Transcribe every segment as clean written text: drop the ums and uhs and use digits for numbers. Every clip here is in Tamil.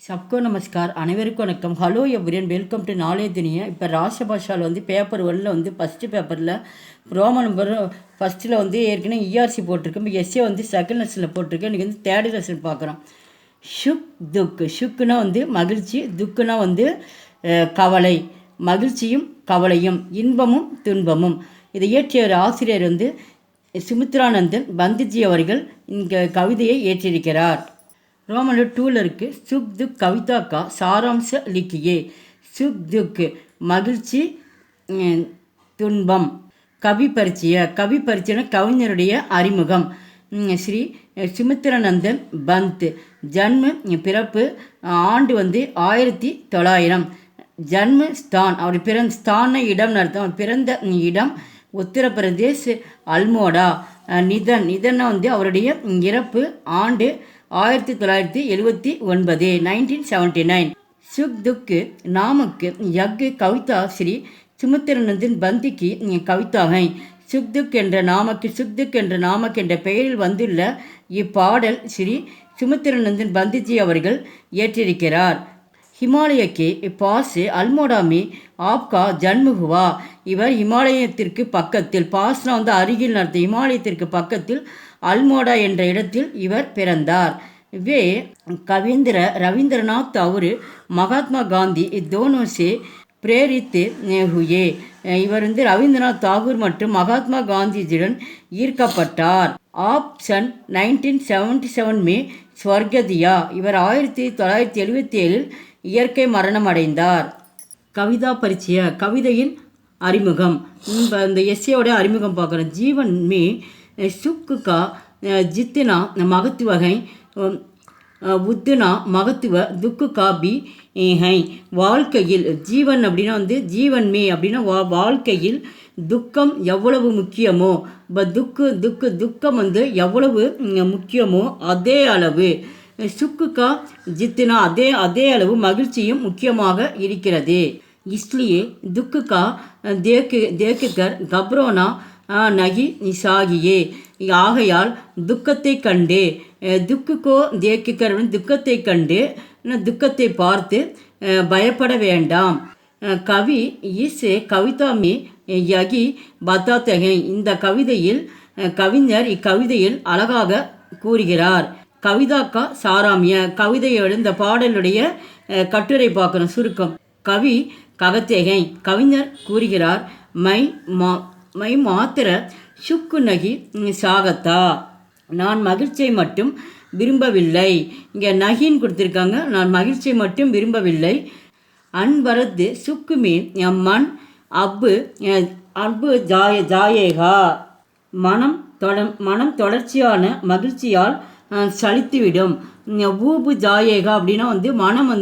சப்கோ நமஸ்கார், அனைவருக்கும் வணக்கம். Hello everyone, welcome to knowledge Duniya. இப்போ ராஷ்டிரபாஷாவில் பேப்பர் 1ல் ஃபஸ்ட்டு பேப்பரில் ரோமன் நம்பர் ஃபஸ்ட்டில் ஏற்கனவே இஆர்சி போட்டிருக்கு. இப்போ எஸ்ஏ செகண்ட் லெசனில் போட்டிருக்கு. இன்றைக்கி தேர்ட் லெசன் பார்க்குறோம். ஷுக் துக். ஷுக்குனா மகிழ்ச்சி, துக்குனா கவலை. மகிழ்ச்சியும் கவலையும், இன்பமும் துன்பமும். இதை இயற்றிய ஆசிரியர் சுமித்ரானந்தன் பந்திஜி அவர்கள் இங்கே கவிதையை ஏற்றிருக்கிறார். रोमन 2 இருக்குது. சுக் துக் கவிதா கா சாராம்ச லிக்கியே. சுக் துக் மகிழ்ச்சி, துன்பம். கவி பரிச்சயன கவிஞருடைய அறிமுகம். ஸ்ரீ சுமித்ரானந்தன் பந்த். ஜன்ம பிறப்பு ஆண்டு 1900. ஜன்ம ஸ்தான், அவர் பிறந்த ஸ்தான இடம் நடத்தும். அவர் பிறந்த இடம் உத்தரப்பிரதேஷ், அல்மோடா. நிதன்னா அவருடைய இறப்பு ஆண்டு 1979, 1979. சுக் துக் नामक यज्ञ कविता श्री சுமித்ரானந்தன் பந்த் की कविता है. சுக் என்ற நாமக் என்ற பெயரில் வந்துள்ள இப்பாடல் ஸ்ரீ சுமித்ரானந்தன் பந்த்ஜி அவர்கள் ஏற்றிருக்கிறார். हिमालय के पास अल्मोड़ा में आपका जन्म हुआ. இவர் இமாலயத்திற்கு பக்கத்தில், பாஸ்னா அருகில் நடத்த, இமாலயத்திற்கு பக்கத்தில் அல்மோடா என்ற இடத்தில் இவர் பிறந்தார். வே கவிந்திர ரவீந்திரநாத் தாகூர் மகாத்மா காந்தி दोनों से प्रेरित हुए. இவர் ரவீந்திரநாத் தாகூர் மற்றும் மகாத்மா காந்திஜியுடன் ஈர்க்கப்பட்டார். ஆப்ஷன் 1977 மே ஸ்வர்கதியா. இவர் 1977 இயற்கை மரணம் அடைந்தார். கவிதா பரிச்சய, கவிதையின் அறிமுகம். இந்த எஸ்ஏயோட அறிமுகம் பார்க்குறோம். ஜீவன் மே சுக்கு கா ஜித்னா மகத்துவ है உத்னா மகத்துவ துக்கு கா பி ஹை. வாழ்க்கையில் ஜீவன் அப்படின்னா ஜீவன் மே அப்படின்னா வாழ்க்கையில் துக்கம் எவ்வளவு முக்கியமோ, துக்கம் எவ்வளவு முக்கியமோ அதே அளவு சுக்குக்கா ஜித்னா அதே அளவு மகிழ்ச்சியும் முக்கியமாக இருக்கிறது. இஸ்லியே துக்கு கா தேக்குகர் கப்ரோனா நகி சாகியே. ஆகையால் துக்கத்தை கண்டு, துக்குக்கோ தேக்குகர் துக்கத்தை கண்டு, துக்கத்தை பார்த்து பயப்பட வேண்டாம். கவி இஸ் கவிதா மே யகி பத்தாத்தகை. இந்த கவிதையில் கவிஞர் இக்கவிதையில் அழகாக கூறுகிறார். கவிதாக்கா சாராமிய, கவிதையோட இந்த பாடலுடைய கட்டுரை பார்க்கணும், சுருக்கம். கவி ககத்தேகை, கவிஞர் கூறுகிறார். மை மாத்திர சுக்கு நகி சாகத்தா. நான் மகிழ்ச்சியை மட்டும் விரும்பவில்லை. இங்கே நகின்னு கொடுத்துருக்காங்க. நான் மகிழ்ச்சியை மட்டும் விரும்பவில்லை. அன்பரது சுக்குமே மண் அப்பு ஜாயேகா. மனம் தொடர்ச்சியான மகிழ்ச்சியால் சலித்துவிடும். ஊபு ஜாயேகா அப்படின்னா மனம்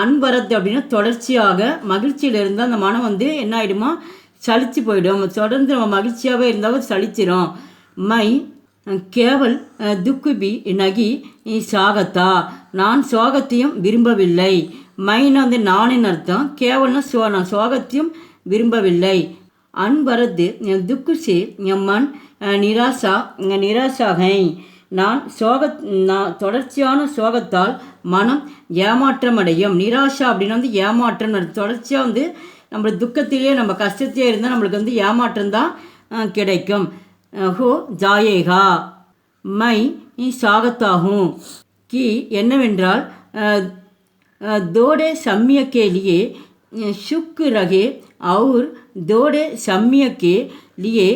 அன்பரது அப்படின்னா தொடர்ச்சியாக மகிழ்ச்சியில் இருந்தால் அந்த மனம் என்ன ஆகிடுமா, சலிச்சு போயிடும். தொடர்ந்து நம்ம மகிழ்ச்சியாகவே இருந்தாலும் சலிச்சிடும். மை கேவல் துக்குபி நகி சாகத்தா. நான் சோகத்தையும் விரும்பவில்லை. மைனா நானின் அர்த்தம், கேவல்னா நான் சோகத்தையும் விரும்பவில்லை. அன்பரது துக்கு சே மண் நிராசாகை. நான் தொடர்ச்சியான சோகத்தால் மனம் ஏமாற்றமடையும். நிராஷா அப்படின்னா ஏமாற்றம். தொடர்ச்சியாக நம்ம துக்கத்திலேயே, நம்ம கஷ்டத்திலே இருந்தால் நம்மளுக்கு ஏமாற்றம் தான் கிடைக்கும். ஹோ ஜாயேகா மை சாகத்தாகும். கி என்னவென்றால் தோடே சம்ய கே லியே சுக் ரகே और தோடே சம்ய கே லியே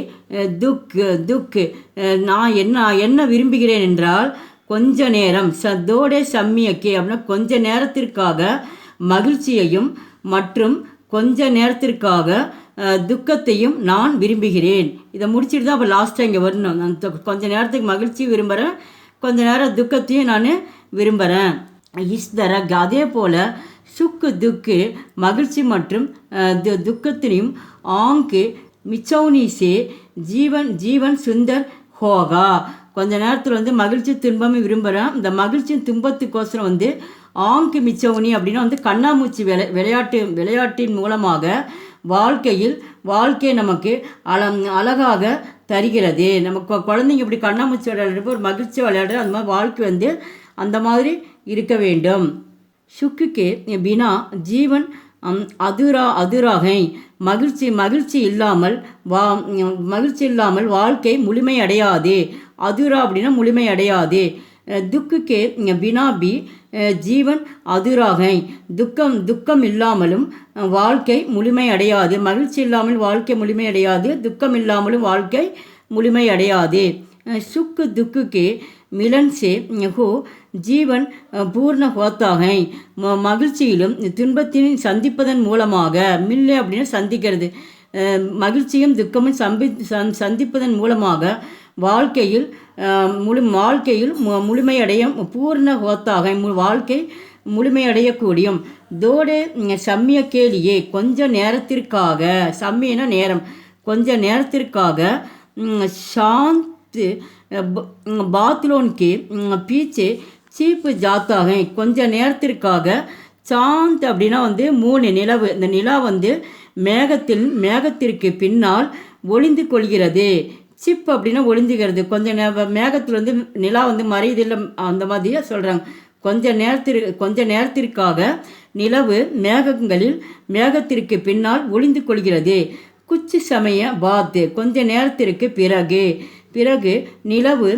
துக். நான் என்ன விரும்புகிறேன் என்றால் கொஞ்ச நேரம். தோடே சம்யக்கே அப்படின்னா கொஞ்ச நேரத்திற்காக மகிழ்ச்சியையும் மற்றும் கொஞ்ச நேரத்திற்காக துக்கத்தையும் நான் விரும்புகிறேன். இதை முடிச்சுட்டு தான் அப்போ லாஸ்ட்டாக இங்கே வரணும். நான் கொஞ்ச நேரத்துக்கு மகிழ்ச்சி விரும்புகிறேன், கொஞ்ச நேரம் துக்கத்தையும் நான் விரும்புகிறேன். இஸ்தர அதே போல் சுக்கு துக்கு மகிழ்ச்சி மற்றும் துக்கத்தினையும் ஆங்கு மிச்சௌனிசே ஜீவன் சுந்தர் ஹோகா. கொஞ்ச நேரத்தில் மகிழ்ச்சி துன்பமும் விரும்புகிறேன். இந்த மகிழ்ச்சியும் துன்பத்துக்கோசரம் ஆங்கு மிச்சௌனி அப்படின்னா கண்ணாமூச்சி விளையாட்டின் மூலமாக வாழ்க்கை நமக்கு அழகாக தருகிறது. நமக்கு குழந்தைங்க இப்படி கண்ணாமூச்சி விளையாடுறப்போ ஒரு மகிழ்ச்சி விளையாடுற அந்த மாதிரி வாழ்க்கை அந்த மாதிரி இருக்க வேண்டும். सुख के बिना जीवन அதுராகை. மகிழ்ச்சி இல்லாமல் வாழ்க்கை முழுமையடையாது. அதுரா அப்படின்னா முழுமையடையாது. துக்குக்கே பினா பி ஜீவன் அதுராகை. துக்கம் இல்லாமலும் வாழ்க்கை முழுமையடையாது. மகிழ்ச்சி இல்லாமல் வாழ்க்கை முழுமையடையாது. துக்கம் இல்லாமலும் வாழ்க்கை முழுமையடையாது. सुख दुख के मिलन से हो ஜீவன் பூர்ண ஹோத்தாகை. மகிழ்ச்சியிலும் துன்பத்தின் சந்திப்பதன் மூலமாக மில்லை அப்படின்னு சந்திக்கிறது. மகிழ்ச்சியும் துக்கமும் சந்திப்பதன் மூலமாக வாழ்க்கையில் முழுமையடைய பூர்ண ஹோத்தாகை வாழ்க்கை முழுமையடையக்கூடியும். தோடே சம்மிய கேலியே கொஞ்ச நேரத்திற்காக, சம்மியன நேரம், கொஞ்ச நேரத்திற்காக சாந்த் பாத்லோன் கே பீச்சே சீப்பு ஜாத்தாக. கொஞ்ச நேரத்திற்காக சாந்த் அப்படின்னா வந்து 3 நிலவு. இந்த நிலா வந்து மேகத்திற்கு பின்னால் ஒளிந்து கொள்கிறது. சிப் அப்படின்னா ஒளிஞ்சுகிறது. மேகத்தில் வந்து நிலா வந்து மறையதில்லை, அந்த மாதிரியே சொல்கிறாங்க. கொஞ்ச நேரத்திற்காக நிலவு மேகத்திற்கு பின்னால் ஒளிந்து கொள்கிறது. குச்சி சமய பாத் கொஞ்ச நேரத்திற்கு பிறகு நிலவு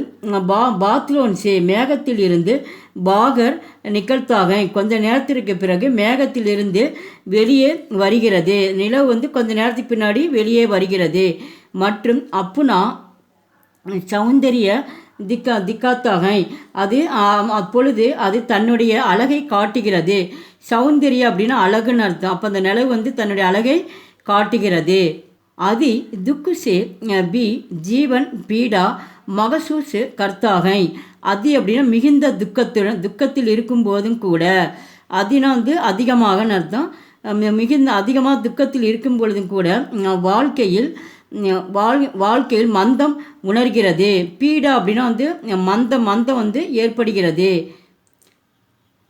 பாத்லோன்சே மேகத்தில் இருந்து பாகர் நிகழ்த்தாக. கொஞ்ச நேரத்திற்கு பிறகு மேகத்தில் இருந்து வெளியே வருகிறது. நிலவு வந்து கொஞ்ச நேரத்துக்கு பின்னாடி வெளியே வருகிறது. மற்றும் அப்புனா சௌந்தரிய திக்காத்தாகை. அது அப்பொழுது அது தன்னுடைய அழகை காட்டுகிறது. சௌந்தரிய அப்படின்னா அழகுன்னு அர்த்தம். அப்போ அந்த நிலவு வந்து தன்னுடைய அழகை காட்டுகிறது. அதி துக்கு சே பி ஜீவன் பீடா மகசூஸ் கர்த்தாகை. அதி அப்படின்னா மிகுந்த துக்கத்தில் இருக்கும்போதும் கூட, அதினா வந்து அதிகமாக அர்த்தம். மிகுந்த அதிகமாக துக்கத்தில் இருக்கும் பொழுதும் கூட வாழ்க்கையில் மந்தம் உணர்கிறது. பீடா அப்படின்னா வந்து மந்தம் வந்து ஏற்படுகிறது.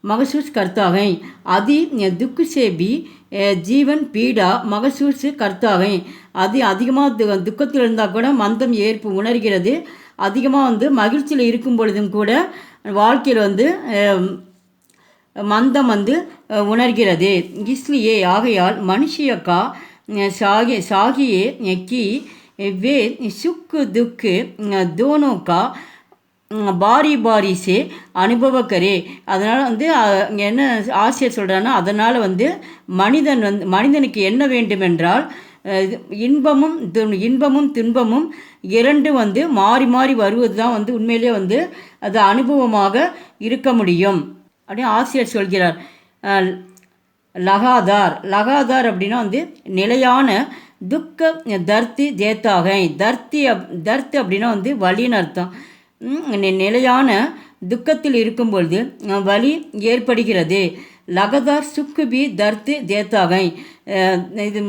மகசூஸ் கர்த்தாகை. அதி துக்கு சேபி ஜீவன் பீடா மகசூஸ் கர்த்தாகை. அதிகமாக துக்கத்தில் இருந்தால் கூட மந்தம் உணர்கிறது. அதிகமாக வந்து மகிழ்ச்சியில் இருக்கும் பொழுதும் கூட வாழ்க்கையில் வந்து மந்தம் வந்து உணர்கிறது. இஸ்லியே ஆகையால் மனுஷியக்கா சாகியே கி வே சுக்கு துக்கு தோனோக்கா பாரி சே அனுபவக்கரே. அதனால் வந்து இங்கே என்ன ஆசிரியர் சொல்கிறான்னா, அதனால் வந்து மனிதனுக்கு என்ன வேண்டுமென்றால் இன்பமும் துன்பமும் இரண்டும் வந்து மாறி வருவது தான் வந்து உண்மையிலே வந்து அது அனுபவமாக இருக்க முடியும் அப்படின்னு ஆசிரியர் சொல்கிறார். லகாதார் அப்படின்னா வந்து நிலையான துக்க தர்த்தி தேத்தாகை. தர்த்தி அப்படின்னா வந்து வலின்னு அர்த்தம். நிலையான துக்கத்தில் இருக்கும் பொழுது வலி ஏற்படுகிறது. லகதார் சுக்குபி தர்த்து தேத்தாகை. இது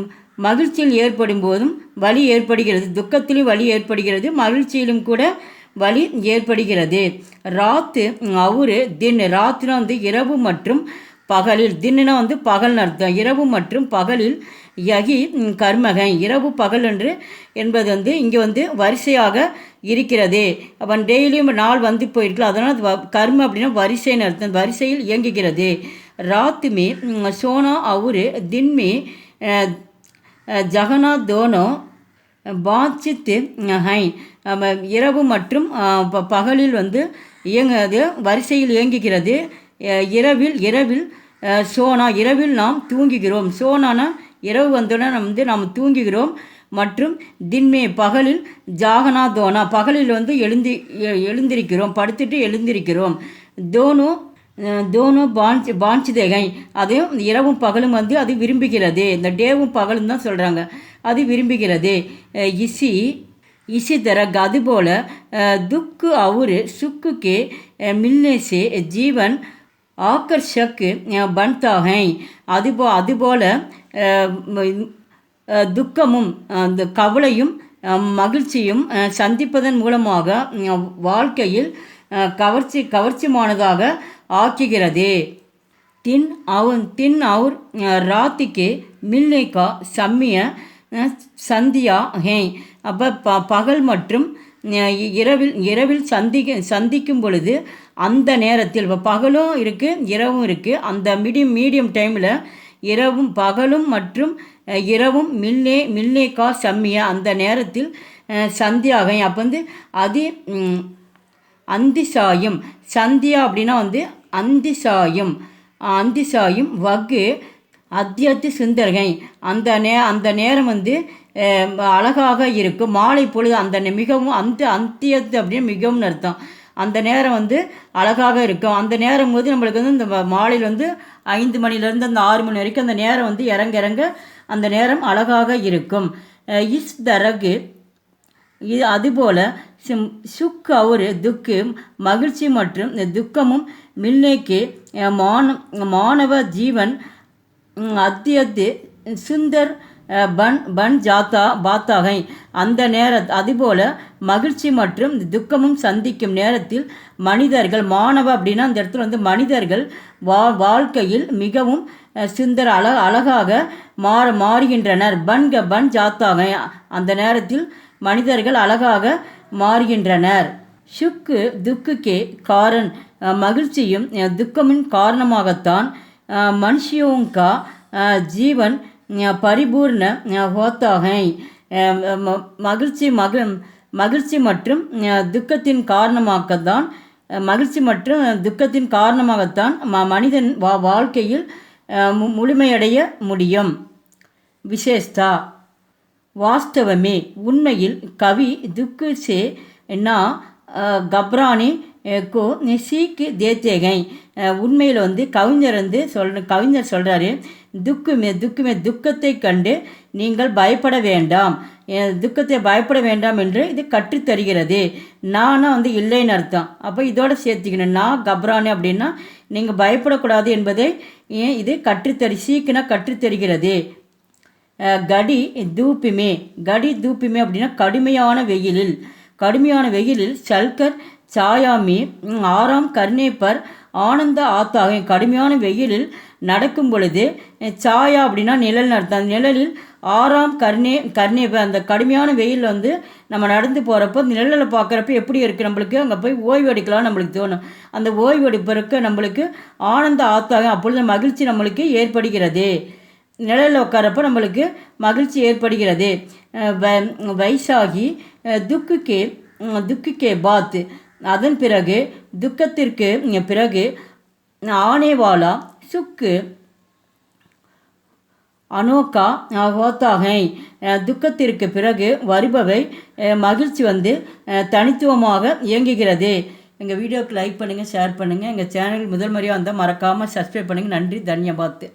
மகிழ்ச்சியில் ஏற்படும் போதும் வலி ஏற்படுகிறது. துக்கத்திலும் வலி ஏற்படுகிறது, மகிழ்ச்சியிலும் கூட வலி ஏற்படுகிறது. ராத்து அவரு ராத்துனா வந்து இரவு மற்றும் பகலில், தின்னுனா வந்து பகல் அர்த்தம். இரவு மற்றும் பகலில் யகி கர்மகை. இரவு பகல் என்று என்பது வந்து இங்கே வந்து வரிசையாக இருக்கிறது. அவன் டெய்லியும் நாள் வந்து போயிருக்கலாம், அதனால் கர்ம அப்படின்னா வரிசைன்னு அர்த்தம். வரிசையில் இயங்குகிறது. ராத்துமே சோனா அவரு தின்மே ஜகனா தோனோ பாச்சித்து ஹை. இரவு மற்றும் பகலில் வந்து அது வரிசையில் இயங்குகிறது. இரவில் சோனா இரவில் நாம் தூங்குகிறோம். சோனானா இரவு வந்தோடனே நாம் தூங்குகிறோம். மற்றும் தின்மே பகலில் ஜாகனா தோனா பகலில் வந்து எழுந்திருக்கிறோம், படுத்துட்டு எழுந்திருக்கிறோம். தோனோ பாஞ்சிதேகை. அது இரவும் பகலும் வந்து அது விரும்புகிறது. இந்த டேவும் பகலும் தான் சொல்கிறாங்க, அது விரும்புகிறது. இசி தரக் அதுபோல் துக்கு அவுரு சுக்குக்கே மில்னேசே ஜீவன் ஆக்கர்ஷக் பன்தாகை. அதுபோல துக்கமும் அந்த கவலையும் மகிழ்ச்சியும் சந்திப்பதன் மூலமாக வாழ்க்கையில் கவர்ச்சிமானதாக ஆக்குகிறது. தின் அவுர் ராத்திக்கு மில்னேகா சம்மிய சந்தியா ஹே. அப்போ பகல் மற்றும் இரவில் சந்திக்கும் பொழுது அந்த நேரத்தில் இப்போ பகலும் இருக்குது இரவும் இருக்குது. அந்த மீடியம் டைமில் இரவும் பகலும் மற்றும் இரவும் மில்னேக்கா சம்மியா அந்த நேரத்தில் சந்தியாகை. அப்போ வந்து அந்திசாயும் சந்தியா அப்படின்னா வந்து அந்திசாயும் வகு அத்தியத்து சுந்தரகை அந்த நேரம் வந்து அழகாக இருக்கும். மாலை பொழுது அந்த மிகவும் அந்தியத்து அப்படின்னு மிகவும் அர்த்தம். அந்த நேரம் வந்து அழகாக இருக்கும். அந்த நேரம் போது நம்மளுக்கு வந்து இந்த மாலையில் வந்து 5 மணிலேருந்து அந்த 6 மணி வரைக்கும் அந்த நேரம் வந்து இறங்க அந்த நேரம் அழகாக இருக்கும். இஸ் தரகு இது அதுபோல் சுக் ஒரு துக்கு மகிழ்ச்சி மற்றும் துக்கமும் மில்னேக்கு மாணவ ஜீவன் அத்தியத்து சுந்தர் பன் பாத்தாகை. அந்த அதுபோல் மகிழ்ச்சி மற்றும் துக்கமும் சந்திக்கும் நேரத்தில் மனிதர்கள் மாணவ அப்படின்னா அந்த இடத்துல வந்து மனிதர்கள் வாழ்க்கையில் மிகவும் சுந்தர அழகாக மாறுகின்றனர். பன் ஜாத்தாகை அந்த நேரத்தில் மனிதர்கள் அழகாக மாறுகின்றனர். சுக்கு துக்குக்கே காரன் மகிழ்ச்சியும் துக்கமின் காரணமாகத்தான் மனுஷியோங்கா ஜீவன் பரிபூர்ண ஹோத்தாகை. மகிழ்ச்சி மற்றும் துக்கத்தின் காரணமாகத்தான் மனிதன் வாழ்க்கையில் முழுமையடைய முடியும். விசேஷ்தா வாஸ்தவமே உண்மையில் கவி துக்கு சே நா கப்ரானி கோ சீக்கு தேத்தேகை. உண்மையில் வந்து கவிஞர் சொல்கிறாரு துக்குமே துக்கத்தை கண்டு நீங்கள் பயப்பட வேண்டாம் என்று இது கற்றுத்தருகிறது. நானா வந்து இல்லைன்னு அர்த்தம். அப்போ இதோட சேர்த்துக்கணும். நான் கப்ரானே அப்படின்னா நீங்கள் பயப்படக்கூடாது என்பதை இது சீக்குனா கற்றுத்தருகிறது. கடி தூப்பிமே அப்படின்னா கடுமையான வெயிலில் சல்கர் சாயாமி ஆறாம் கர்ணேப்பர் ஆனந்த ஆத்தாகை. கடுமையான வெயிலில் நடக்கும் பொழுது சாயா அப்படின்னா நிழல் அர்த்தம். நிழலில் ஆறாம் கர்ணேப்பர் அந்த கடுமையான வெயிலில் வந்து நம்ம நடந்து போகிறப்போ நிழலில் பார்க்குறப்ப எப்படி இருக்குது நம்மளுக்கு அங்கே போய் ஓய்வு எடுக்கலாம் நம்மளுக்கு தோணும். அந்த ஓய்வு எடுப்பதற்கு நம்மளுக்கு ஆனந்த ஆத்தாகை. அப்பொழுது மகிழ்ச்சி நம்மளுக்கு ஏற்படுகிறது. நிழலில் உட்காரப்போ நம்மளுக்கு மகிழ்ச்சி ஏற்படுகிறது. வைசாகி துக்குக்கே பாத் அதன் பிறகு துக்கத்திற்கு பிறகு ஆனேவாலா சுக்கு அனோக்கா ஹோத்தாகை. துக்கத்திற்கு பிறகு வருபவை மகிழ்ச்சி வந்து தனித்துவமாக இயங்குகிறது. எங்கள் வீடியோவுக்கு லைக் பண்ணுங்கள், ஷேர் பண்ணுங்கள். எங்கள் சேனல் முதல் முறையாக வந்தால் மறக்காமல் சப்ஸ்கிரைப் பண்ணுங்கள். நன்றி, தன்யவாத்.